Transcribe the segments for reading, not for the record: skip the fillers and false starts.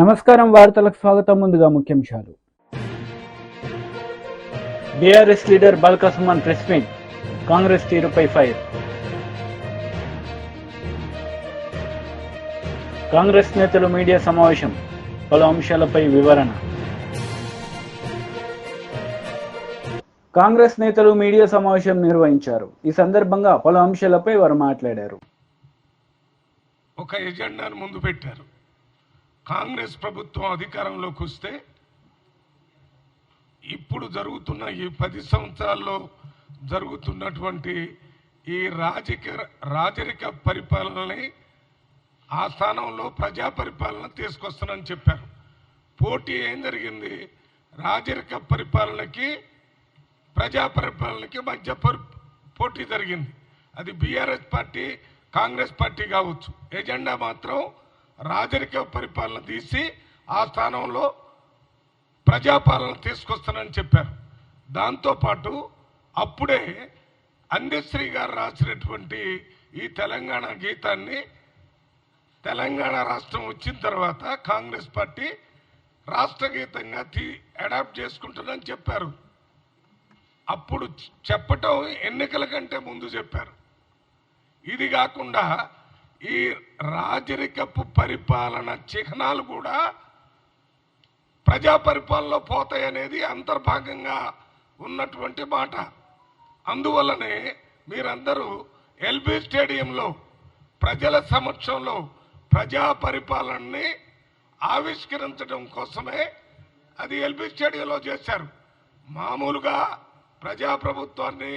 నమస్కారం, వార్తలకు స్వాగతం. ముందుగా ముఖ్యాంశాలు. BRS leader Balka Suman press meet, Congress తీరుపై ఫైర్. కాంగ్రెస్ నేతలు మీడియా సమావేశం, పలు అంశాలపై వివరణ. కాంగ్రెస్ నేతలు మీడియా సమావేశం నిర్వహించారు. ఈ సందర్భంగా పలు అంశాలపై వారు మాట్లాడారు. ఒక ఎజెండాను ముందు పెట్టారు. కాంగ్రెస్ ప్రభుత్వం అధికారంలోకి వస్తే ఇప్పుడు జరుగుతున్న ఈ 10 సంవత్సరాల్లో జరుగుతున్నటువంటి ఈ రాజరిక పరిపాలనని ఆ స్థానంలో ప్రజా పరిపాలన తీసుకొస్తానని చెప్పారు. పోటీ ఏం జరిగింది? రాజరిక పరిపాలనకి ప్రజా పరిపాలనకి మధ్య పోటీ జరిగింది. అది బీఆర్ఎస్ పార్టీ, కాంగ్రెస్ పార్టీ కావచ్చు. ఎజెండా మాత్రం రాజరిక పరిపాలన తీసి ఆ స్థానంలో ప్రజాపాలన తీసుకొస్తానని చెప్పారు. దాంతోపాటు అప్పుడే అందశ్రీ గారు రాసినటువంటి ఈ తెలంగాణ గీతాన్ని తెలంగాణ రాష్ట్రం వచ్చిన తర్వాత కాంగ్రెస్ పార్టీ రాష్ట్ర గీతంగా అడాప్ట్ చేసుకుంటుందని చెప్పారు. అప్పుడు చెప్పటం ఎన్నికల కంటే ముందు చెప్పారు. ఇది కాకుండా ఈ రాజరికపు పరిపాలన చిహ్నాలు కూడా ప్రజా పరిపాలనలో పోతాయనేది అంతర్భాగంగా ఉన్నటువంటి మాట. అందువల్లనే మీరందరూ ఎల్బీ స్టేడియంలో ప్రజల సమక్షంలో ప్రజా పరిపాలనని ఆవిష్కరించడం కోసమే అది ఎల్బీ స్టేడియంలో చేశారు. మామూలుగా ప్రజాప్రభుత్వాన్ని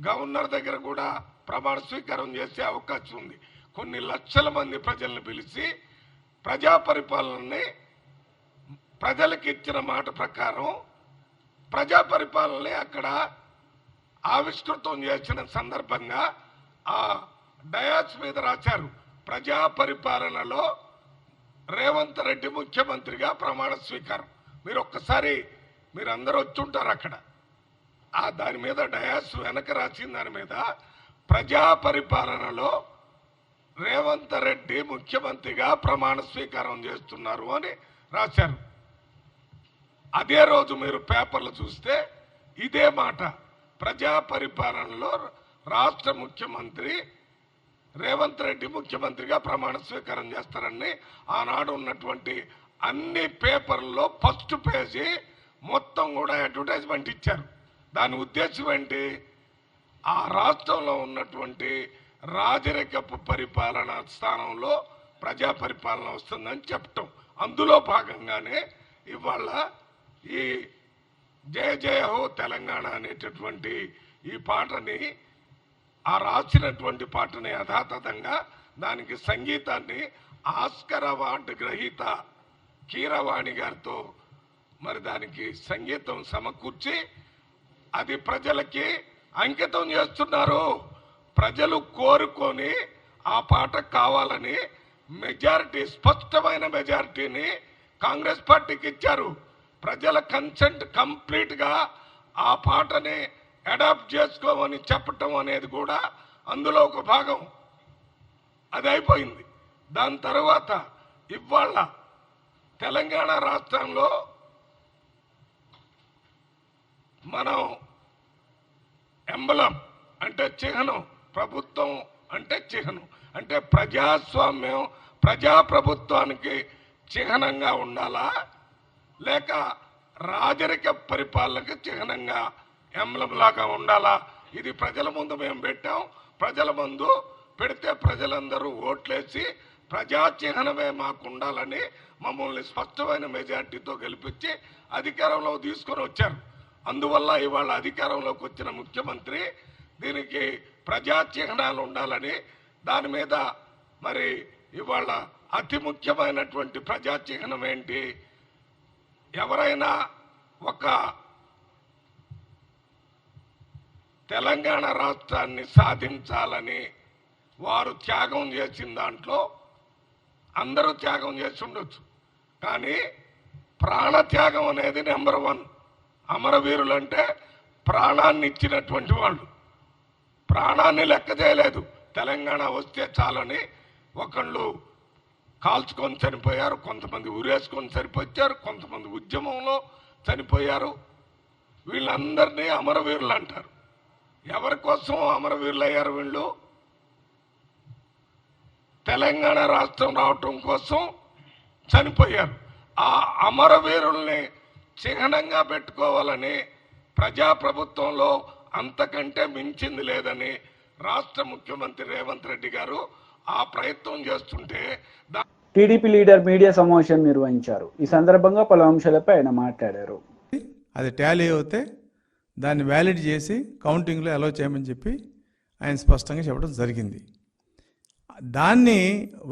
గవర్నర్ దగ్గర కూడా ప్రమాణ స్వీకారం చేసే అవకాశం ఉంది. కొన్ని లక్షల మంది ప్రజల్ని పిలిచి ప్రజా పరిపాలనని ప్రజలకు ఇచ్చిన మాట ప్రకారం ప్రజా పరిపాలనని అక్కడ ఆవిష్కృతం చేసిన సందర్భంగా ఆ డయాస్ మీద రాశారు. ప్రజా పరిపాలనలో రేవంత్ రెడ్డి ముఖ్యమంత్రిగా ప్రమాణ స్వీకారం. మీరు ఒక్కసారి మీరందరూ వచ్చుంటారు అక్కడ. దాని మీద డయాస్ వెనక రాసిన దాని మీద ప్రజా పరిపాలనలో రేవంత్ రెడ్డి ముఖ్యమంత్రిగా ప్రమాణ స్వీకారం చేస్తున్నారు అని రాశారు. అదే రోజు మీరు పేపర్లు చూస్తే ఇదే మాట, ప్రజా పరిపాలనలో రాష్ట్ర ముఖ్యమంత్రి రేవంత్ రెడ్డి ముఖ్యమంత్రిగా ప్రమాణ స్వీకారం చేస్తారని ఆనాడు ఉన్నటువంటి అన్ని పేపర్లలో ఫస్ట్ పేజీ మొత్తం కూడా అడ్వర్టైజ్మెంట్ ఇచ్చారు. దాని ఉద్దేశం ఏంటి? ఆ రాష్ట్రంలో ఉన్నటువంటి రాజరికపు పరిపాలన స్థానంలో ప్రజా పరిపాలన వస్తుందని చెప్పటం. అందులో భాగంగానే ఇవాళ ఈ జయ జయ హో తెలంగాణ అనేటటువంటి ఈ పాటని, ఆ రాసినటువంటి పాటని యథాతథంగా దానికి సంగీతాన్ని ఆస్కర్ అవార్డు గ్రహీత కీరవాణి గారితో మరి దానికి సంగీతం సమకూర్చి అది ప్రజలకి అంకితం చేస్తున్నారు. ప్రజలు కోరుకొని ఆ పాట కావాలని మెజారిటీ, స్పష్టమైన మెజారిటీని కాంగ్రెస్ పార్టీకి ఇచ్చారు. ప్రజల కన్సెంట్ కంప్లీట్గా ఆ పాటని అడాప్ట్ చేసుకోమని చెప్పటం అనేది కూడా అందులో ఒక భాగం. అది అయిపోయింది. దాని తర్వాత ఇవాళ తెలంగాణ రాష్ట్రంలో మనం ఎంబలం అంటే చిహ్నం, ప్రభుత్వం అంటే చిహ్నం, అంటే ప్రజాస్వామ్యం ప్రజాప్రభుత్వానికి చిహ్నంగా ఉండాలా, లేక రాజరిక పరిపాలనకి చిహ్నంగా ఎంబలం లాగా ఉండాలా? ఇది ప్రజల ముందు మేము పెట్టాం. ప్రజల ముందు పెడితే ప్రజలందరూ ఓట్లేసి ప్రజా చిహ్నమే మాకు ఉండాలని మమ్మల్ని స్పష్టమైన మెజార్టీతో గెలిపించి అధికారంలో తీసుకొని వచ్చారు. అందువల్ల ఇవాళ అధికారంలోకి వచ్చిన ముఖ్యమంత్రి దీనికి ప్రజా చిహ్నాలు ఉండాలని దాని మీద మరి ఇవాళ అతి ముఖ్యమైనటువంటి ప్రజా చిహ్నం ఏంటి? ఎవరైనా ఒక తెలంగాణ రాష్ట్రాన్ని సాధించాలని వారు త్యాగం చేసిన దాంట్లో అందరూ త్యాగం చేసి ఉండొచ్చు, కానీ ప్రాణత్యాగం అనేది నెంబర్ 1. అమరవీరులు అంటే ప్రాణాన్ని ఇచ్చినటువంటి వాళ్ళు. ప్రాణాన్ని లెక్క చేయలేదు. తెలంగాణ వస్తే చాలని ఒకళ్ళు కాల్చుకొని చనిపోయారు, కొంతమంది ఉరేసుకొని చనిపోయారు, కొంతమంది ఉద్యమంలో చనిపోయారు. వీళ్ళందరినీ అమరవీరులు అంటారు. ఎవరి కోసం అమరవీరులు అయ్యారు వీళ్ళు? తెలంగాణ రాష్ట్రం రావటం కోసం చనిపోయారు. ఆ అమరవీరుల్ని చిహ్నంగా పెట్టుకోవాలని ప్రజాప్రభుత్వంలో అంతకంటే మించింది లేదని రాష్ట్ర ముఖ్యమంత్రి రేవంత్ రెడ్డి గారు ఆ ప్రయత్నం చేస్తుంటే టీడీపీ లీడర్ మీడియా సమావేశం నిర్వహించారు. ఈ సందర్భంగా పలు అంశాలపై ఆయన మాట్లాడారు. అది టాలీ అవుతే దాన్ని వ్యాలిడ్ చేసి కౌంటింగ్లో అలౌ చేయమని చెప్పి ఆయన స్పష్టంగా చెప్పడం జరిగింది. దాన్ని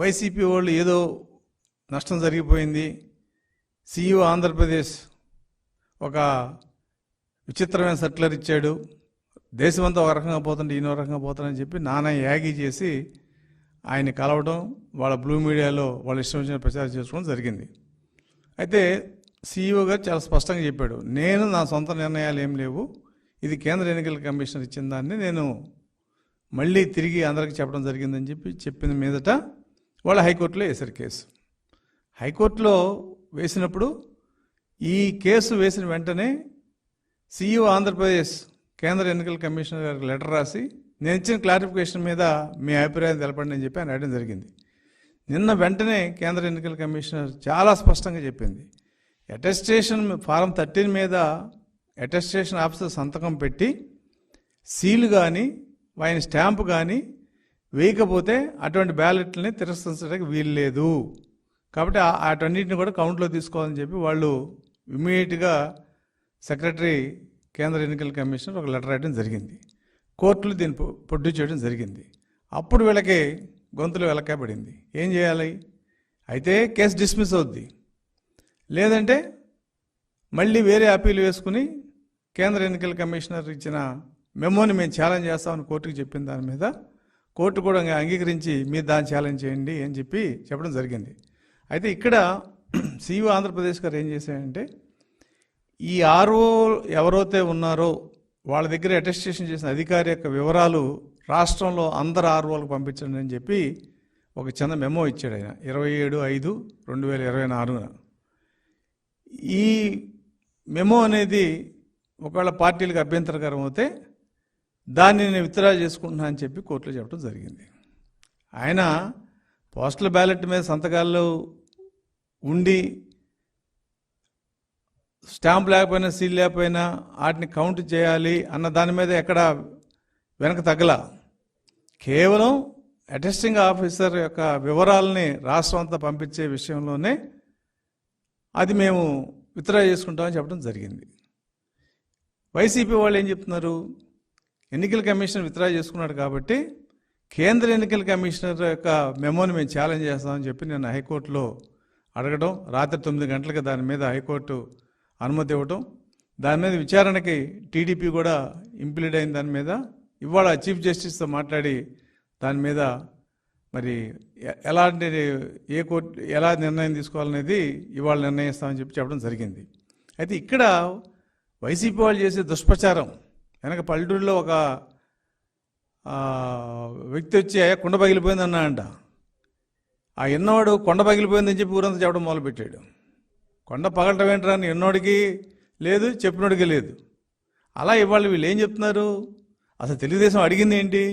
వైసీపీ వాళ్ళు ఏదో నష్టం జరిగిపోయింది, సీఈఓ ఆంధ్రప్రదేశ్ ఒక విచిత్రమైన సర్క్యులర్ ఇచ్చాడు, దేశమంతా ఒక రకంగా పోతుంటే ఈయన ఒక రకంగా పోతాడని చెప్పి నానా యాగి చేసి ఆయన కలవడం, వాళ్ళ బ్లూ మీడియాలో వాళ్ళ ఇష్టం వచ్చిన ప్రచారం చేసుకోవడం జరిగింది. అయితే సీఈఓ గారు చాలా స్పష్టంగా చెప్పాడు, నేను నా సొంత నిర్ణయాలు ఏం లేవు, ఇది కేంద్ర ఎన్నికల కమిషనర్ ఇచ్చిన దాన్ని నేను మళ్ళీ తిరిగి అందరికి చెప్పడం జరిగిందని చెప్పి చెప్పిన మీదట వాళ్ళు హైకోర్టులో వేశారు కేసు. హైకోర్టులో వేసినప్పుడు ఈ కేసు వేసిన వెంటనే సీఈఓ ఆంధ్రప్రదేశ్ కేంద్ర ఎన్నికల కమిషనర్ గారికి లెటర్ రాసి నేను ఇచ్చిన క్లారిఫికేషన్ మీద మీ అభిప్రాయం తెలపండి అని చెప్పి ఆయన రాయడం జరిగింది. నిన్న వెంటనే కేంద్ర ఎన్నికల కమిషనర్ చాలా స్పష్టంగా చెప్పింది, అటెస్టేషన్ ఫారం 13 మీద అటెస్టేషన్ ఆఫీసర్ సంతకం పెట్టి సీలు కానీ ఆయన స్టాంపు కానీ వేయకపోతే అటువంటి బ్యాలెట్లని తిరస్కరించడానికి వీలు లేదు, కాబట్టి అటన్నిటిని కూడా కౌంట్లో తీసుకోవాలని చెప్పి వాళ్ళు ఇమ్మీడియట్గా సెక్రటరీ కేంద్ర ఎన్నికల కమిషనర్ ఒక లెటర్ రాయడం జరిగింది. కోర్టులు దీన్ని ప్రొడ్యూస్ చేయడం జరిగింది. అప్పుడు వీళ్ళకి గొంతులు వెలకబడింది, ఏం చేయాలి? అయితే కేసు డిస్మిస్ అవుద్ది, లేదంటే మళ్ళీ వేరే అప్పీల్ వేసుకుని కేంద్ర ఎన్నికల కమిషనర్ ఇచ్చిన మెమోని మేము ఛాలెంజ్ చేస్తామని కోర్టుకు చెప్పిన దాని మీద కోర్టు కూడా అంగీకరించి మీరు దాన్ని ఛాలెంజ్ చేయండి అని చెప్పి చెప్పడం జరిగింది. అయితే ఇక్కడ సీఈఓ ఆంధ్రప్రదేశ్ గారు ఏం చేశారంటే, ఈ ఆర్ఓ ఎవరైతే ఉన్నారో వాళ్ళ దగ్గర అటెస్టేషన్ చేసిన అధికారి యొక్క వివరాలు రాష్ట్రంలో అందరు ఆర్ఓలకు పంపించండి అని చెప్పి ఒక చిన్న మెమో ఇచ్చాడు ఆయన 27/5/2024. ఈ మెమో అనేది ఒకవేళ పార్టీలకు అభ్యంతరకరం అవుతే దాన్ని నేను విత్డ్రా చేసుకుంటున్నా అని చెప్పి కోర్టులో చెప్పడం జరిగింది. ఆయన పోస్టల్ బ్యాలెట్ మీద సంతకాల్లో ఉండి స్టాంప్ లేకపోయినా సీల్ లేకపోయినా వాటిని కౌంట్ చేయాలి అన్న దాని మీద ఎక్కడ వెనక తగ్గల, కేవలం అటెస్టింగ్ ఆఫీసర్ యొక్క వివరాలని రాష్ట్రం అంతా పంపించే విషయంలోనే అది మేము విత్డ్రా చేసుకుంటామని చెప్పడం జరిగింది. వైసీపీ వాళ్ళు ఏం చెప్తున్నారు, ఎన్నికల కమిషనర్ విత్డ్రా చేసుకున్నాడు కాబట్టి కేంద్ర ఎన్నికల కమిషనర్ యొక్క మెమోని మేము ఛాలెంజ్ చేస్తామని చెప్పి నేను హైకోర్టులో అడగడం, రాత్రి 9 గంటలకు దాని మీద హైకోర్టు అనుమతి ఇవ్వటం, దాని మీద విచారణకి టీడీపీ కూడా ఇంప్లీడ్ అయిన దాని మీద ఇవాళ చీఫ్ జస్టిస్తో మాట్లాడి దాని మీద మరి ఎలాంటి ఏ కోర్టు ఎలా నిర్ణయం తీసుకోవాలనేది ఇవాళ నిర్ణయిస్తామని చెప్పి చెప్పడం జరిగింది. అయితే ఇక్కడ వైసీపీ వాళ్ళు చేసే దుష్ప్రచారం వెనక పల్లెటూరులో ఒక వ్యక్తి వచ్చి కుండ పగిలిపోయింది అన్నాడంట. ఆ ఎన్నోడు కొండ పగిలిపోయిందని చెప్పి ఊరంతా చెప్పడం మొదలుపెట్టాడు. కొండ పగలటం ఏంటరా అని ఎన్నోడికి లేదు, చెప్పినోడికి లేదు. అలా ఇవాళ వీళ్ళు ఏం చెప్తున్నారు, అసలు తెలుగుదేశం అడిగింది ఏంటి,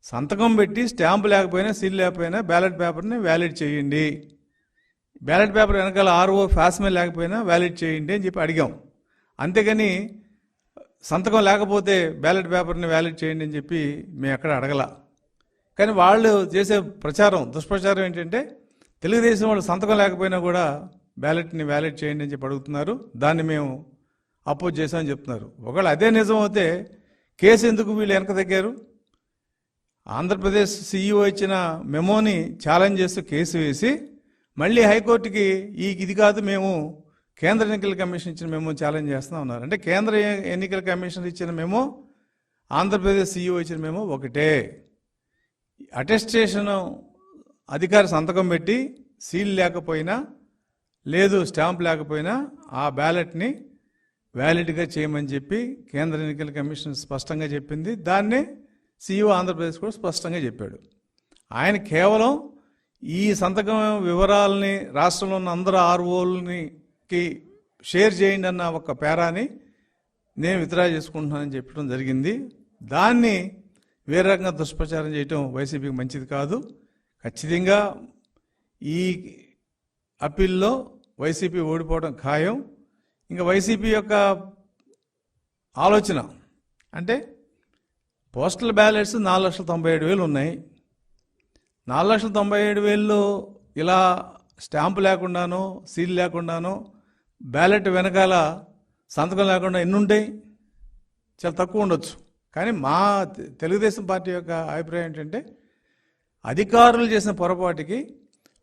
సంతకం పెట్టి స్టాంపు లేకపోయినా సీల్ లేకపోయినా బ్యాలెట్ పేపర్ని వ్యాలిడ్ చేయండి, బ్యాలెట్ పేపర్ వెనకాల ఆర్ఓ ఫాస్మే లేకపోయినా వ్యాలిడ్ చేయండి అని చెప్పి అడిగాం. అంతేగాని సంతకం లేకపోతే బ్యాలెట్ పేపర్ని వ్యాలిడ్ చేయండి అని చెప్పి మేము ఎక్కడ అడగల. కానీ వాళ్ళు చేసే ప్రచారం దుష్ప్రచారం ఏంటంటే, తెలుగుదేశం వాళ్ళు సంతకం లేకపోయినా కూడా బ్యాలెట్ని వ్యాలిడ్ చేయండి అని చెప్పి అడుగుతున్నారు, దాన్ని మేము అపోజ్ చేసామని చెప్తున్నారు. ఒకవేళ అదే నిజం అయితే కేసు ఎందుకు వీళ్ళు వెనక తగ్గారు? ఆంధ్రప్రదేశ్ సీఈఓ ఇచ్చిన మెమోని ఛాలెంజ్ చేస్తూ కేసు వేసి మళ్ళీ హైకోర్టుకి ఇది కాదు, మేము కేంద్ర ఎన్నికల కమిషన్ ఇచ్చిన మెమో ఛాలెంజ్ చేస్తూ ఉన్నారు. అంటే కేంద్ర ఎన్నికల కమిషన్ ఇచ్చిన మెమో, ఆంధ్రప్రదేశ్ సీఈఓ ఇచ్చిన మెమో ఒకటే. అటెస్టేషన్ అధికారి సంతకం పెట్టి సీల్ లేకపోయినా లేదు స్టాంప్ లేకపోయినా ఆ బ్యాలెట్ని వ్యాలిడ్గా చేయమని చెప్పి కేంద్ర ఎన్నికల కమిషన్ స్పష్టంగా చెప్పింది. దాన్నే సీఈఓ ఆంధ్రప్రదేశ్ కూడా స్పష్టంగా చెప్పాడు. ఆయన కేవలం ఈ సంతకం వివరాలని రాష్ట్రంలో ఉన్న అందరు ఆర్ఓలకి షేర్ చేయండి అన్న ఒక పేరాని నేను విత్డ్రా చేసుకుంటున్నానని చెప్పడం జరిగింది. దాన్ని వేరే రకంగా దుష్ప్రచారం చేయటం వైసీపీకి మంచిది కాదు. ఖచ్చితంగా ఈ అప్పీల్లో వైసీపీ ఓడిపోవడం ఖాయం. ఇంకా వైసీపీ యొక్క ఆలోచన అంటే పోస్టల్ బ్యాలెట్స్ 4,97,000 ఉన్నాయి. 4,97,000 ఇలా స్టాంపు లేకుండానో సీల్ లేకుండానో బ్యాలెట్ వెనకాల సంతకం లేకుండా ఎన్ని ఉంటాయి? చాలా తక్కువ ఉండొచ్చు. కానీ మా తెలుగుదేశం పార్టీ యొక్క అభిప్రాయం ఏంటంటే అధికారులు చేసిన పొరపాటుకి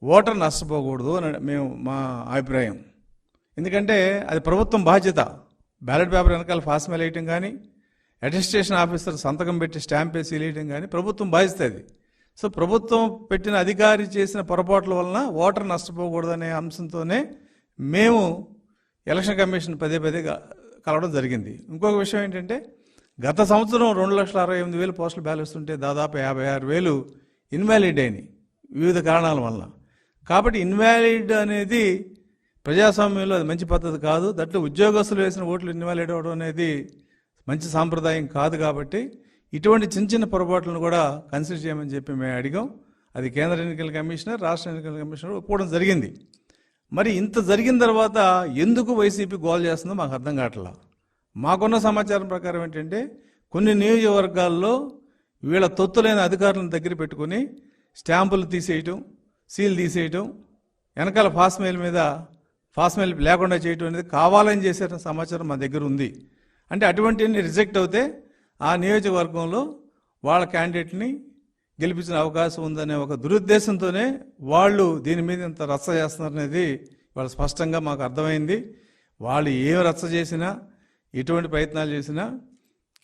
ఓటర్ నష్టపోకూడదు అని మా అభిప్రాయం. ఎందుకంటే అది ప్రభుత్వం బాధ్యత. బ్యాలెట్ పేపర్ వెనకాల ఫాస్మేల్ వేయటం కానీ, అటెస్టేషన్ ఆఫీసర్ సంతకం పెట్టి స్టాంప్ వేసి వేయటం కానీ ప్రభుత్వం బాధ్యత అది. సో ప్రభుత్వం పెట్టిన అధికారి చేసిన పొరపాట్ల వలన ఓటర్ నష్టపోకూడదనే అంశంతోనే మేము ఎలక్షన్ కమిషన్ పదే కలవడం జరిగింది. ఇంకొక విషయం ఏంటంటే గత సంవత్సరం 2,68,000 పోస్టల్ బ్యాలెట్స్ ఉంటే దాదాపు 56,000 ఇన్వాలిడ్ అయినాయి వివిధ కారణాల వలన. కాబట్టి ఇన్వాలిడ్ అనేది ప్రజాస్వామ్యంలో అది మంచి పద్ధతి కాదు. దట్లు ఉద్యోగస్తులు వేసిన ఓట్లు ఇన్వాలిడ్ అవ్వడం అనేది మంచి సాంప్రదాయం కాదు. కాబట్టి ఇటువంటి చిన్న పొరపాట్లను కూడా కన్సిడర్ చేయమని చెప్పి మేము అడిగాం. అది కేంద్ర ఎన్నికల కమిషనర్, రాష్ట్ర ఎన్నికల కమిషనర్ ఒప్పుకోవడం జరిగింది. మరి ఇంత జరిగిన తర్వాత ఎందుకు వైసీపీ గోల్ చేస్తుందో మాకు అర్థం కావట్లా. మాకున్న సమాచారం ప్రకారం ఏంటంటే కొన్ని నియోజకవర్గాల్లో వీళ్ళ తొత్తులైన అధికారులను దగ్గర పెట్టుకుని స్టాంపులు తీసేయటం, సీల్ తీసేయటం, వెనకాల ఫాస్మేల్ లేకుండా చేయటం అనేది కావాలని చేసే సమాచారం మా దగ్గర ఉంది. అంటే అటువంటివన్నీ రిజెక్ట్ అవుతే ఆ నియోజకవర్గంలో వాళ్ళ క్యాండిడేట్ని గెలిపించిన అవకాశం ఉందనే ఒక దురుద్దేశంతోనే వాళ్ళు దీని మీద ఇంత రచ్చ చేస్తున్నారనేది వాళ్ళు స్పష్టంగా మాకు అర్థమైంది. వాళ్ళు ఏం రచ్చ చేసినా, ఎటువంటి ప్రయత్నాలు చేసినా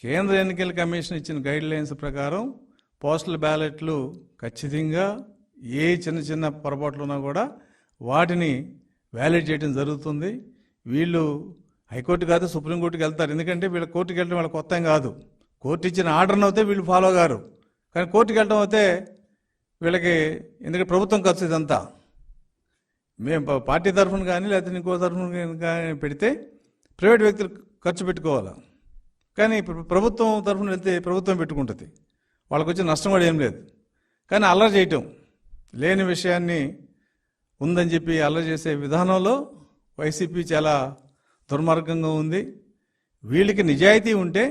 కేంద్ర ఎన్నికల కమిషన్ ఇచ్చిన గైడ్ లైన్స్ ప్రకారం పోస్టల్ బ్యాలెట్లు ఖచ్చితంగా ఏ చిన్న పొరపాట్లు ఉన్నా కూడా వాటిని వ్యాలిడ్ చేయడం జరుగుతుంది. వీళ్ళు హైకోర్టు కాదు సుప్రీంకోర్టుకి వెళ్తారు. ఎందుకంటే వీళ్ళ కోర్టుకి వెళ్ళడం వాళ్ళ కొత్త ఏం కాదు. కోర్టు ఇచ్చిన ఆర్డర్ని అయితే వీళ్ళు ఫాలో గారు. కానీ కోర్టుకి వెళ్ళడం అయితే వీళ్ళకి, ఎందుకంటే ప్రభుత్వం ఖర్చు ఇదంతా. మేము పార్టీ తరఫున కానీ లేకపోతే ఇంకో తరఫున కానీ పెడితే ప్రైవేట్ వ్యక్తులు ఖర్చు పెట్టుకోవాలి. కానీ ప్రభుత్వం తరఫున వెళ్తే ప్రభుత్వం పెట్టుకుంటుంది. వాళ్ళకి వచ్చే నష్టం కూడా ఏం లేదు. కానీ అల్లరి చేయటం, లేని విషయాన్ని ఉందని చెప్పి అల్లరి చేసే విధానంలో వైసీపీ చాలా దుర్మార్గంగా ఉంది. వీళ్ళకి నిజాయితీ ఉంటే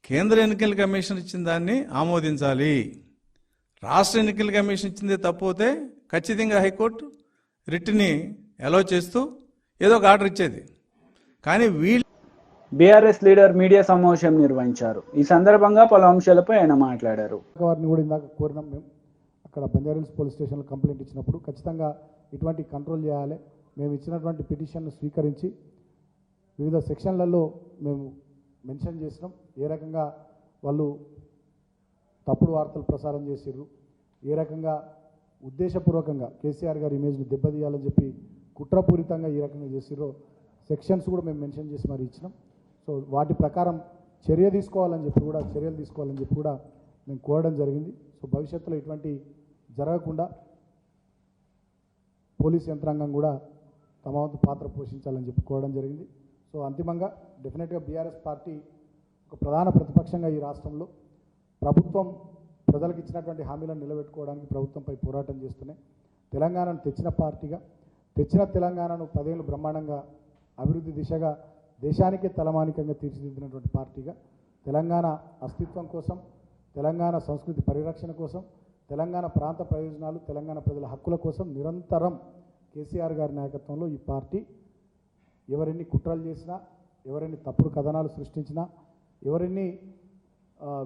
కేంద్ర ఎన్నికల కమిషన్ ఇచ్చిన దాన్ని ఆమోదించాలి. రాష్ట్ర ఎన్నికల కమిషన్ ఇచ్చిందే తప్పితే ఖచ్చితంగా హైకోర్టు రిట్ని అలౌ చేస్తూ ఏదో ఒక ఆర్డర్ ఇచ్చేది. కానీ వీళ్ళు బీఆర్ఎస్ లీడర్ మీడియా సమావేశం నిర్వహించారు. ఈ సందర్భంగా పలు అంశాలపై ఆయన మాట్లాడారు. వారిని కూడా ఇందాక కోరినాం. మేము అక్కడ బంజారాహిల్స్ పోలీస్ స్టేషన్లో కంప్లైంట్ ఇచ్చినప్పుడు ఖచ్చితంగా ఇటువంటి కంట్రోల్ చేయాలి. మేము ఇచ్చినటువంటి పిటిషన్ను స్వీకరించి వివిధ సెక్షన్లలో మేము మెన్షన్ చేసినాం. ఏ రకంగా వాళ్ళు తప్పుడు వార్తలు ప్రసారం చేసిర్రు, ఏ రకంగా ఉద్దేశపూర్వకంగా కేసీఆర్ గారి ఇమేజ్ని దెబ్బతీయాలని చెప్పి కుట్రపూరితంగా ఈ రకంగా చేసిర్రో సెక్షన్స్ కూడా మేము మెన్షన్ చేసి మరి ఇచ్చినాం. సో వాటి ప్రకారం చర్యలు తీసుకోవాలని చెప్పి కూడా మేము కోరడం జరిగింది. సో భవిష్యత్తులో ఇటువంటి జరగకుండా పోలీస్ యంత్రాంగం కూడా తమ వంతు పాత్ర పోషించాలని చెప్పి కోరడం జరిగింది. సో అంతిమంగా డెఫినెట్గా బీఆర్ఎస్ పార్టీ ఒక ప్రధాన ప్రతిపక్షంగా ఈ రాష్ట్రంలో ప్రభుత్వం ప్రజలకు ఇచ్చినటువంటి హామీలను నిలబెట్టుకోవడానికి ప్రభుత్వంపై పోరాటం చేస్తూనే తెలంగాణను తెచ్చిన పార్టీగా, తెచ్చిన తెలంగాణను 10 ఏళ్ళు బ్రహ్మాండంగా అభివృద్ధి దిశగా దేశానికే తలమానికంగా తీర్చిదిద్దినటువంటి పార్టీగా తెలంగాణ అస్తిత్వం కోసం, తెలంగాణ సంస్కృతి పరిరక్షణ కోసం, తెలంగాణ ప్రాంత ప్రయోజనాలు, తెలంగాణ ప్రజల హక్కుల కోసం నిరంతరం కేసీఆర్ గారి నాయకత్వంలో ఈ పార్టీ ఎవరెన్ని కుట్రలు చేసినా, ఎవరెన్ని తప్పుడు కథనాలు సృష్టించినా, ఎవరెన్ని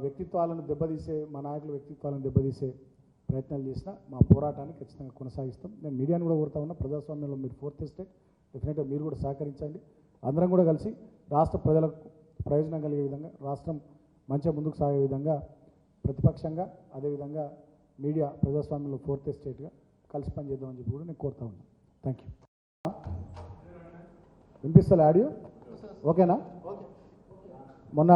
వ్యక్తిత్వాలను దెబ్బతీసే, మా నాయకుల వ్యక్తిత్వాలను దెబ్బతీసే ప్రయత్నాలు చేసినా మా పోరాటాన్ని ఖచ్చితంగా కొనసాగిస్తాం. నేను మీడియాను కూడా కోరుతా ఉన్నా, ప్రజాస్వామ్యంలో మీరు 4th ఎస్టేట్, డెఫినెట్గా మీరు కూడా సహకరించండి. అందరం కూడా కలిసి రాష్ట్ర ప్రజలకు ప్రయోజనం కలిగే విధంగా, రాష్ట్రం మంచిగా ముందుకు సాగే విధంగా ప్రతిపక్షంగా, అదేవిధంగా మీడియా ప్రజాస్వామ్యంలో 4th ఎస్టేట్గా కలిసి పనిచేద్దామని చెప్పి కూడా నేను కోరుతా ఉన్నాను. Thank you. వినిపిస్తలే ఆడియో? ఓకేనా? మొన్న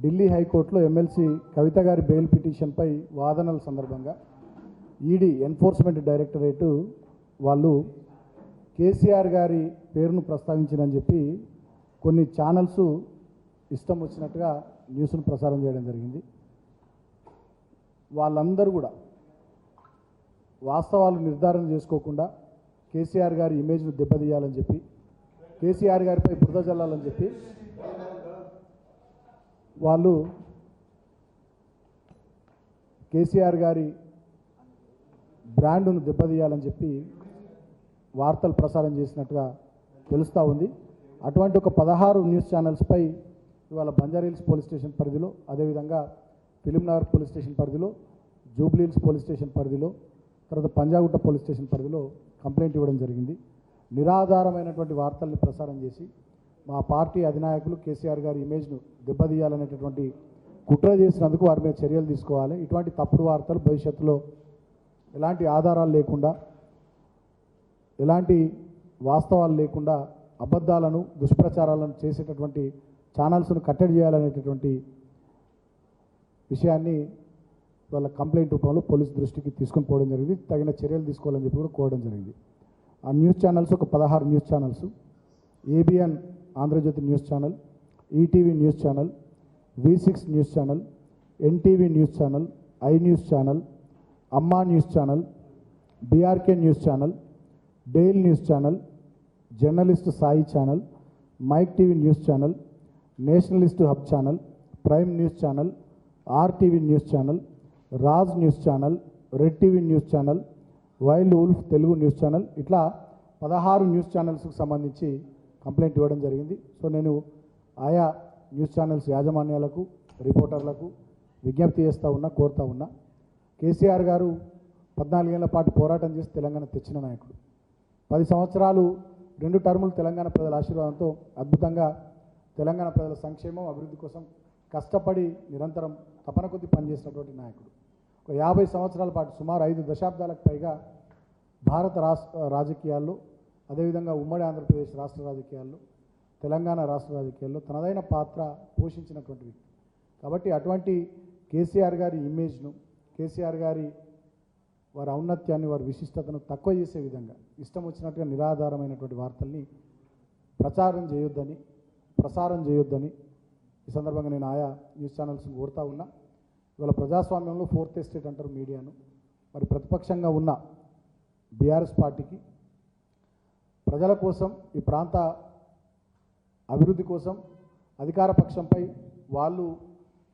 ఢిల్లీ హైకోర్టులో ఎమ్మెల్సీ కవిత గారి బెయిల్ పిటిషన్పై వాదనల సందర్భంగా ఈడీ ఎన్ఫోర్స్మెంట్ డైరెక్టరేటు వాళ్ళు కేసీఆర్ గారి పేరును ప్రస్తావించిందని చెప్పి కొన్ని ఛానల్స్ ఇష్టం వచ్చినట్టుగా న్యూస్ను ప్రసారం చేయడం జరిగింది. వాళ్ళందరూ కూడా వాస్తవాలు నిర్ధారణ చేసుకోకుండా కేసీఆర్ గారి ఇమేజ్ను దెబ్బతీయాలని చెప్పి, కేసీఆర్ గారిపై బురద జల్లాలని చెప్పి వాళ్ళు కేసీఆర్ గారి బ్రాండ్ను దెబ్బతీయాలని చెప్పి వార్తలు ప్రసారం చేసినట్టుగా తెలుస్తూ ఉంది. అటువంటి ఒక 16 న్యూస్ ఛానల్స్పై ఇవాళ బంజారాహిల్స్ పోలీస్ స్టేషన్ పరిధిలో, అదేవిధంగా ఫిలింనగర్ పోలీస్ స్టేషన్ పరిధిలో, జూబ్లీహిల్స్ పోలీస్ స్టేషన్ పరిధిలో, తర్వాత పంజాగుట్ట పోలీస్ స్టేషన్ పరిధిలో కంప్లైంట్ ఇవ్వడం జరిగింది. నిరాధారమైనటువంటి వార్తల్ని ప్రసారం చేసి మా పార్టీ అధినాయకులు కేసీఆర్ గారి ఇమేజ్ను దెబ్బతీయాలనేటటువంటి కుట్ర చేసినందుకు వారి మీద చర్యలు తీసుకోవాలి. ఇటువంటి తప్పుడు వార్తలు భవిష్యత్తులో ఎలాంటి ఆధారాలు లేకుండా, ఎలాంటి వాస్తవాలు లేకుండా అబద్ధాలను, దుష్ప్రచారాలను చేసేటటువంటి ఛానల్స్ను కట్టడి చేయాలనేటటువంటి విషయాన్ని వాళ్ళ కంప్లైంట్ రూపంలో పోలీసు దృష్టికి తీసుకొని పోవడం జరిగింది. తగిన చర్యలు తీసుకోవాలని చెప్పి కూడా కోరడం జరిగింది. ఆ న్యూస్ ఛానల్స్ ఒక 16 news channels: ABN Andhrajyothy news channel, ETV news channel, V6 news channel, NTV news channel, I news channel, Amma news channel, BRK news channel, dial news channel, journalist Sai channel, mic TV news channel, nationalist hub channel, prime news channel, RTV news channel, Raj news channel, red TV news channel, wild wolf Telugu news channel, ఇట్లా 16 news ఛానల్స్కి సంబంధించి complaint ఇవ్వడం జరిగింది. So నేను ఆయా news channels యాజమాన్యాలకు, రిపోర్టర్లకు విజ్ఞప్తి చేస్తూ ఉన్నా, కోరుతా ఉన్నా. కేసీఆర్ గారు 14 ఏళ్ల పాటు పోరాటం చేసి తెలంగాణ తెచ్చిన నాయకుడు. 10 సంవత్సరాలు 2 టర్ములు తెలంగాణ ప్రజల ఆశీర్వాదంతో అద్భుతంగా తెలంగాణ ప్రజల సంక్షేమం, అభివృద్ధి కోసం కష్టపడి నిరంతరం తపన కొద్దీ పనిచేసినటువంటి నాయకుడు. ఒక 50 సంవత్సరాల పాటు, సుమారు 5 దశాబ్దాలకు పైగా భారత రాజకీయాల్లో, అదేవిధంగా ఉమ్మడి ఆంధ్రప్రదేశ్ రాష్ట్ర రాజకీయాల్లో, తెలంగాణ రాష్ట్ర రాజకీయాల్లో తనదైన పాత్ర పోషించినటువంటి వ్యక్తి. కాబట్టి అటువంటి కేసీఆర్ గారి ఇమేజ్ను, కేసీఆర్ గారి వారి ఔన్నత్యాన్ని, వారి విశిష్టతను తక్కువ చేసే విధంగా ఇష్టం వచ్చినట్టుగా నిరాధారమైనటువంటి వార్తల్ని ప్రసారం చేయొద్దని ఈ సందర్భంగా నేను ఆయా న్యూస్ ఛానల్స్ని కోరుతా ఉన్నా. ఇవాళ ప్రజాస్వామ్యంలో 4th ఎస్టేట్ అంటారు మీడియాను. మరి ప్రతిపక్షంగా ఉన్న బీఆర్ఎస్ పార్టీకి ప్రజల కోసం, ఈ ప్రాంత అభివృద్ధి కోసం, అధికార పక్షంపై వాళ్ళు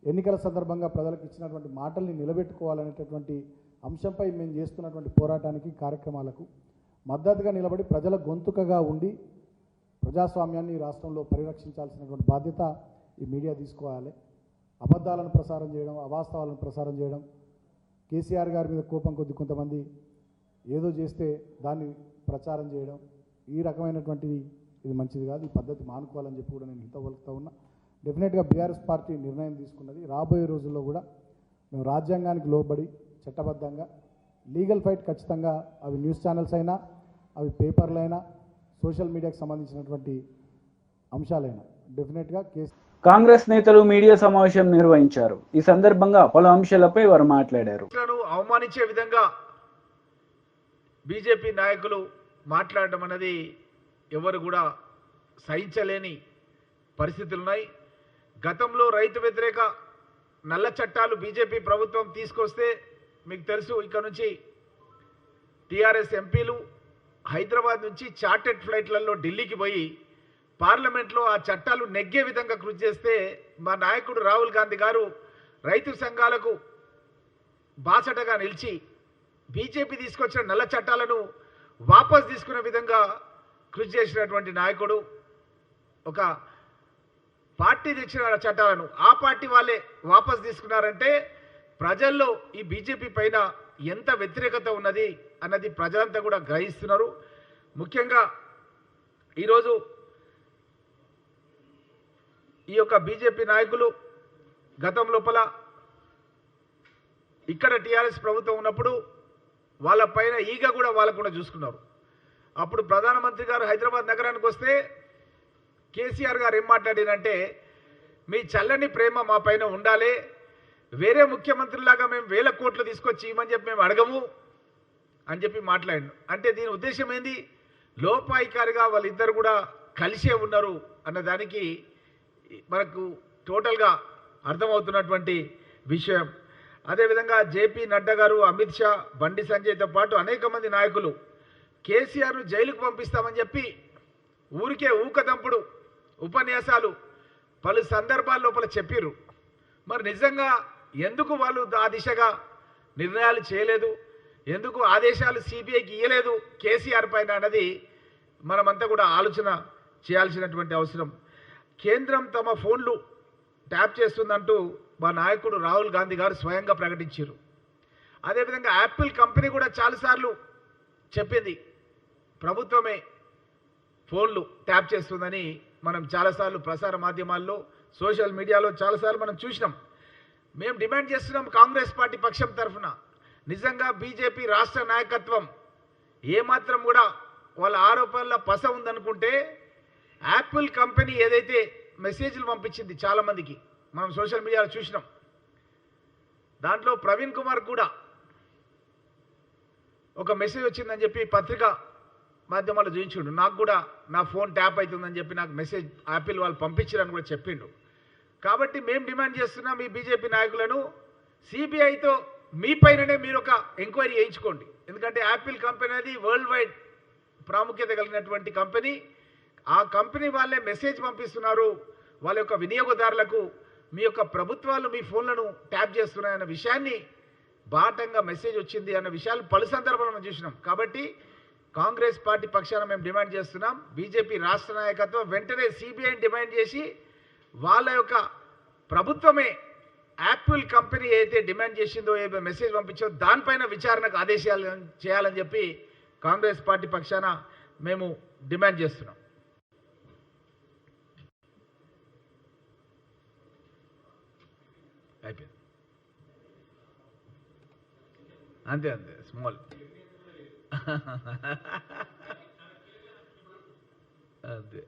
ఎన్నికల సందర్భంగా ప్రజలకు ఇచ్చినటువంటి మాటల్ని నిలబెట్టుకోవాలనేటటువంటి అంశంపై మేము చేస్తున్నటువంటి పోరాటానికి, కార్యక్రమాలకు మద్దతుగా నిలబడి ప్రజల గొంతుకగా ఉండి ప్రజాస్వామ్యాన్ని ఈ రాష్ట్రంలో పరిరక్షించాల్సినటువంటి బాధ్యత ఈ మీడియా తీసుకోవాలి. అబద్ధాలను ప్రసారం చేయడం, అవాస్తవాలను ప్రసారం చేయడం, కేసీఆర్ గారి మీద కోపం కొద్ది కొంతమంది ఏదో చేస్తే దాన్ని ప్రచారం చేయడం, ఈ రకమైనటువంటిది ఇది మంచిది కాదు. ఈ పద్ధతి మానుకోవాలని చెప్పి కూడా నేను హితవలుకుతా ఉన్నా. డెఫినెట్గా బీఆర్ఎస్ పార్టీ నిర్ణయం తీసుకున్నది. రాబోయే రోజుల్లో కూడా మేము రాజ్యాంగానికి లోబడి చట్టబద్ధంగా లీగల్ ఫైట్ ఖచ్చితంగా, అవి న్యూస్ ఛానల్స్ అయినా, అవి పేపర్లైనా, సోషల్ మీడియాకి సంబంధించినటువంటి అంశాలైనా డెఫినెట్గా కాంగ్రెస్ నేతలు మీడియా సమావేశం నిర్వహించారు. ఈ సందర్భంగా పలు అంశాలపై వారు మాట్లాడారు. అవమానించే విధంగా బీజేపీ నాయకులు మాట్లాడడం అనేది ఎవరు కూడా సహించలేని పరిస్థితులు ఉన్నాయి. గతంలో రైతు వ్యతిరేక నల్ల చట్టాలు బీజేపీ ప్రభుత్వం తీసుకొస్తే మీకు తెలుసు, ఇక్కడ నుంచి టీఆర్ఎస్ ఎంపీలు హైదరాబాద్ నుంచి చార్టెడ్ ఫ్లైట్లలో ఢిల్లీకి పోయి పార్లమెంట్లో ఆ చట్టాలు నెగ్గే విధంగా కృషి చేస్తే మా నాయకుడు రాహుల్ గాంధీ గారు రైతు సంఘాలకు బాసటగా నిలిచి బీజేపీ తీసుకొచ్చిన నల్ల చట్టాలను వాపస్ తీసుకునే విధంగా కృషి చేసినటువంటి నాయకుడు. ఒక పార్టీ తెచ్చిన చట్టాలను ఆ పార్టీ వాళ్ళే వాపస్ తీసుకున్నారంటే ప్రజల్లో ఈ బీజేపీ పైన ఎంత వ్యతిరేకత ఉన్నది అన్నది ప్రజలంతా కూడా గ్రహిస్తున్నారు. ముఖ్యంగా ఈరోజు ఈ యొక్క బీజేపీ నాయకులు గతం లోపల ఇక్కడ టీఆర్ఎస్ ప్రభుత్వం ఉన్నప్పుడు వాళ్ళ పైన ఈగ కూడా వాళ్ళకు కూడా చూసుకున్నారు. అప్పుడు ప్రధానమంత్రి గారు హైదరాబాద్ నగరానికి వస్తే కేసీఆర్ గారు ఏం మాట్లాడినంటే మీ చల్లని ప్రేమ మా పైన ఉండాలి, వేరే ముఖ్యమంత్రులాగా మేము 1000 కోట్లు తీసుకొచ్చి ఇవ్వమని చెప్పి మేము అడగము అని చెప్పి మాట్లాడాను. అంటే దీని ఉద్దేశం ఏంది? లోపాయికారిగా వాళ్ళిద్దరు కూడా కలిసే ఉన్నారు అన్నదానికి మనకు టోటల్గా అర్థమవుతున్నటువంటి విషయం. అదేవిధంగా జేపీ నడ్డా గారు, అమిత్ షా, బండి సంజయ్తో పాటు అనేక మంది నాయకులు కేసీఆర్ను జైలుకు పంపిస్తామని చెప్పి ఊరికే ఊకదంపుడు ఉపన్యాసాలు పలు సందర్భాల లోపల చెప్పిర్రు. మరి నిజంగా ఎందుకు వాళ్ళు ఆ దిశగా నిర్ణయాలు చేయలేదు, ఎందుకు ఆదేశాలు సిబిఐకి ఇవ్వలేదు కేసీఆర్ పైన అన్నది మనమంతా కూడా ఆలోచన చేయాల్సినటువంటి అవసరం. కేంద్రం తమ ఫోన్లు ట్యాప్ చేస్తుందంటూ మా నాయకుడు రాహుల్ గాంధీ గారు స్వయంగా ప్రకటించారు. అదేవిధంగా యాపిల్ కంపెనీ కూడా చాలాసార్లు చెప్పింది ప్రభుత్వమే ఫోన్లు ట్యాప్ చేస్తుందని. మనం చాలాసార్లు ప్రసార మాధ్యమాల్లో, సోషల్ మీడియాలో చాలాసార్లు మనం చూసినాం. మేము డిమాండ్ చేస్తున్నాం కాంగ్రెస్ పార్టీ పక్షం తరఫున, నిజంగా బీజేపీ రాష్ట్ర నాయకత్వం ఏమాత్రం కూడా వాళ్ళ ఆరోపణల పస ఉందనుకుంటే యాపిల్ కంపెనీ ఏదైతే మెసేజ్లు పంపించింది చాలామందికి మనం సోషల్ మీడియాలో చూసినాం, దాంట్లో ప్రవీణ్ కుమార్ కూడా ఒక మెసేజ్ వచ్చిందని చెప్పి పత్రిక మాధ్యమాల్లో చూపించిండు. నాకు కూడా నా ఫోన్ ట్యాప్ అవుతుందని చెప్పి నాకు మెసేజ్ యాపిల్ వాళ్ళు పంపించారని కూడా చెప్పిండు. కాబట్టి మేము డిమాండ్ చేస్తున్నాం ఈ బీజేపీ నాయకులను, సిబిఐతో మీ పైననే మీరు ఒక ఎంక్వైరీ చేయించుకోండి. ఎందుకంటే యాపిల్ కంపెనీ అనేది వరల్డ్ వైడ్ ప్రాముఖ్యత కలిగినటువంటి కంపెనీ. ఆ కంపెనీ వాళ్ళే మెసేజ్ పంపిస్తున్నారు వాళ్ళ యొక్క వినియోగదారులకు, మీ యొక్క ప్రభుత్వాలు మీ ఫోన్లను ట్యాప్ చేస్తున్నాయన్న విషయాన్ని బాటంగా మెసేజ్ వచ్చింది అన్న విషయాలు పలు సందర్భాల్లో మనం చూసినాం. కాబట్టి కాంగ్రెస్ పార్టీ పక్షాన మేము డిమాండ్ చేస్తున్నాం, బీజేపీ రాష్ట్ర నాయకత్వం వెంటనే సిబిఐని డిమాండ్ చేసి వాళ్ళ యొక్క ప్రభుత్వమే యాపిల్ కంపెనీ ఏదైతే డిమాండ్ చేసిందో, ఏ మెసేజ్ పంపించో దానిపైన విచారణకు ఆదేశాలు చేయాలని చెప్పి కాంగ్రెస్ పార్టీ పక్షాన మేము డిమాండ్ చేస్తున్నాం. అయిపోయింది, అంతే అంతే, స్మాల్ అంతే.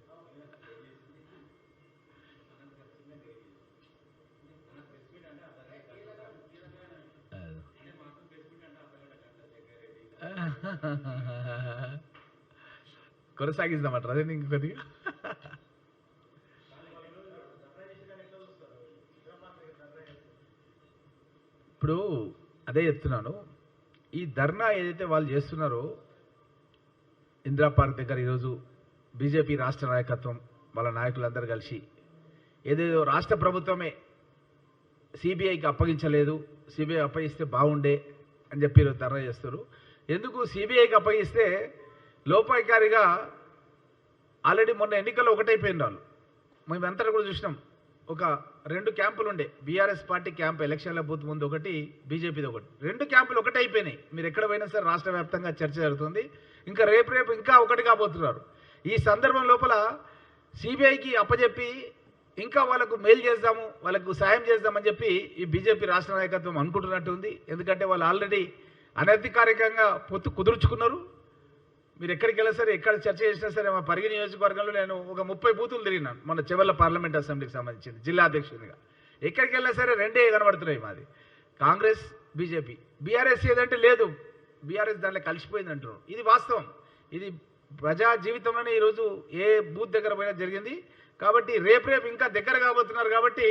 కొనసాగిస్తామంటారు అదే ఇంక కొద్దిగా. ఇప్పుడు అదే చెప్తున్నాను, ఈ ధర్నా ఏదైతే వాళ్ళు చేస్తున్నారో ఇందిరా పార్క్ దగ్గర ఈరోజు బీజేపీ రాష్ట్ర నాయకత్వం వాళ్ళ నాయకులందరూ కలిసి ఏదేదో రాష్ట్ర ప్రభుత్వమే సిబిఐకి అప్పగించలేదు, సిబిఐ అప్పగిస్తే బాగుండే అని చెప్పి ఈరోజు ధర్నా చేస్తారు. ఎందుకు సిబిఐకి అప్పగిస్తే లోపాయికారిగా ఆల్రెడీ మొన్న ఎన్నికల్లో ఒకటైపోయింది వాళ్ళు. మేమంతా కూడా చూసినాం, ఒక 2 క్యాంపులు ఉండే, బీఆర్ఎస్ పార్టీ క్యాంప్ ఎలక్షన్ల బూత్ ముందు ఒకటి, బీజేపీది ఒకటి, 2 క్యాంపులు ఒకటైపోయినాయి. మీరు ఎక్కడ పోయినా సరే రాష్ట్ర వ్యాప్తంగా చర్చ జరుగుతుంది. ఇంకా రేపు ఇంకా ఒకటి కాబోతున్నారు. ఈ సందర్భం లోపల సిబిఐకి అప్పచెప్పి ఇంకా వాళ్ళకు మెయిల్ చేద్దాము, వాళ్ళకు సాయం చేద్దామని చెప్పి ఈ బీజేపీ రాష్ట్ర నాయకత్వం అనుకుంటున్నట్టు ఉంది. ఎందుకంటే వాళ్ళు ఆల్రెడీ అనధికారికంగా పొత్తు కుదుర్చుకున్నారు. మీరు ఎక్కడికి వెళ్ళినా సరే, ఎక్కడ చర్చ చేసినా సరే, మా పరిగి నియోజకవర్గంలో నేను ఒక 30 బూతులు తిరిగినాను మన చెవర్ల పార్లమెంట్ అసెంబ్లీకి సంబంధించింది జిల్లా అధ్యక్షునిగా. ఎక్కడికి వెళ్ళినా సరే 2 కనబడుతున్నాయి, మాది కాంగ్రెస్ బీజేపీ. బీఆర్ఎస్ ఏదంటే లేదు, బీఆర్ఎస్ దాంట్లో కలిసిపోయింది అంటున్నారు. ఇది వాస్తవం, ఇది ప్రజా జీవితంలోనే ఈరోజు ఏ బూత్ దగ్గర పోయినా జరిగింది. కాబట్టి రేపు ఇంకా దగ్గర కాబోతున్నారు. కాబట్టి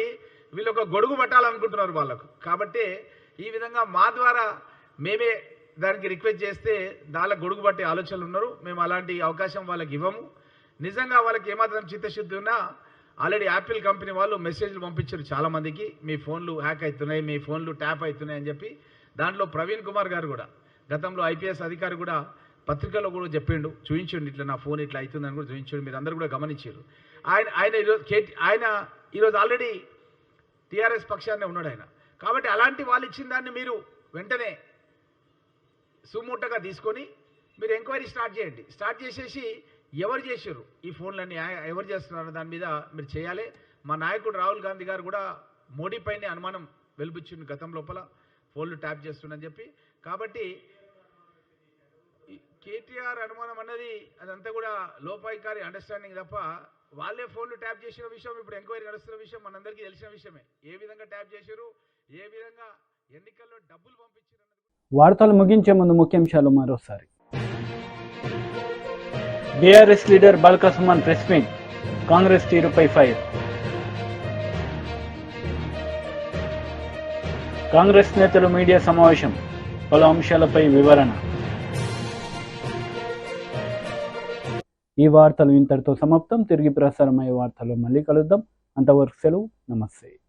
వీళ్ళు ఒక గొడుగు పట్టాలనుకుంటున్నారు వాళ్ళకు. కాబట్టి ఈ విధంగా మా ద్వారా మేమే దానికి రిక్వెస్ట్ చేస్తే దానికి గొడుగు పట్టే ఆలోచనలు ఉన్నారు. మేము అలాంటి అవకాశం వాళ్ళకి ఇవ్వము. నిజంగా వాళ్ళకి ఏమాత్రం చిత్తశుద్ధి ఉన్నా ఆల్రెడీ యాపిల్ కంపెనీ వాళ్ళు మెసేజ్లు పంపించారు చాలామందికి, మీ ఫోన్లు హ్యాక్ అవుతున్నాయి, మీ ఫోన్లు ట్యాప్ అవుతున్నాయి అని చెప్పి. దాంట్లో ప్రవీణ్ కుమార్ గారు కూడా, గతంలో ఐపీఎస్ అధికారి కూడా పత్రికలో కూడా చెప్పిండు, చూపించండి ఇట్లా నా ఫోన్ ఇట్లా అవుతుందని కూడా చూపించండి. మీరు అందరూ కూడా గమనించారు. ఆయన ఈరోజు ఆల్రెడీ టీఆర్ఎస్ పక్షాన్నే ఉన్నాడు ఆయన. కాబట్టి అలాంటి వాళ్ళు ఇచ్చిన దాన్ని మీరు వెంటనే సుమూటగా తీసుకొని మీరు ఎంక్వైరీ స్టార్ట్ చేయండి. స్టార్ట్ చేసేసి ఎవరు చేశారు ఈ ఫోన్లన్నీ, ఎవరు చేస్తున్నారు దాని మీద మీరు చేయాలి. మా నాయకుడు రాహుల్ గాంధీ గారు కూడా మోడీ పైనే అనుమానం వెలిపించింది గతం లోపల, ఫోన్లు ట్యాప్ చేస్తుందని చెప్పి. కాబట్టి కేటీఆర్ అనుమానం అన్నది అదంతా కూడా లోపాయికారి అండర్స్టాండింగ్ తప్ప వాళ్ళే ఫోన్లు ట్యాప్ చేసిన విషయం ఇప్పుడు ఎంక్వైరీ నడుస్తున్న విషయం మనందరికీ తెలిసిన విషయమే. ఏ విధంగా ట్యాప్ చేశారు, ఏ విధంగా ఎన్నికల్లో డబ్బులు పంపించారు. వార్తలు ముగించే ముందు ముఖ్యాంశాలు మరోసారి. BRS leader Balka Suman press meet, Congress తీరుపై ఫైర్. కాంగ్రెస్ నేతలు మీడియా సమావేశం, పలు అంశాలపై వివరణ. ఈ వార్తలు ఇంతటితో సమాప్తం. తిరిగి ప్రసారమయ్యే వార్తలు మళ్ళీ కలుద్దాం. అంతవరకు సెలవు. నమస్తే.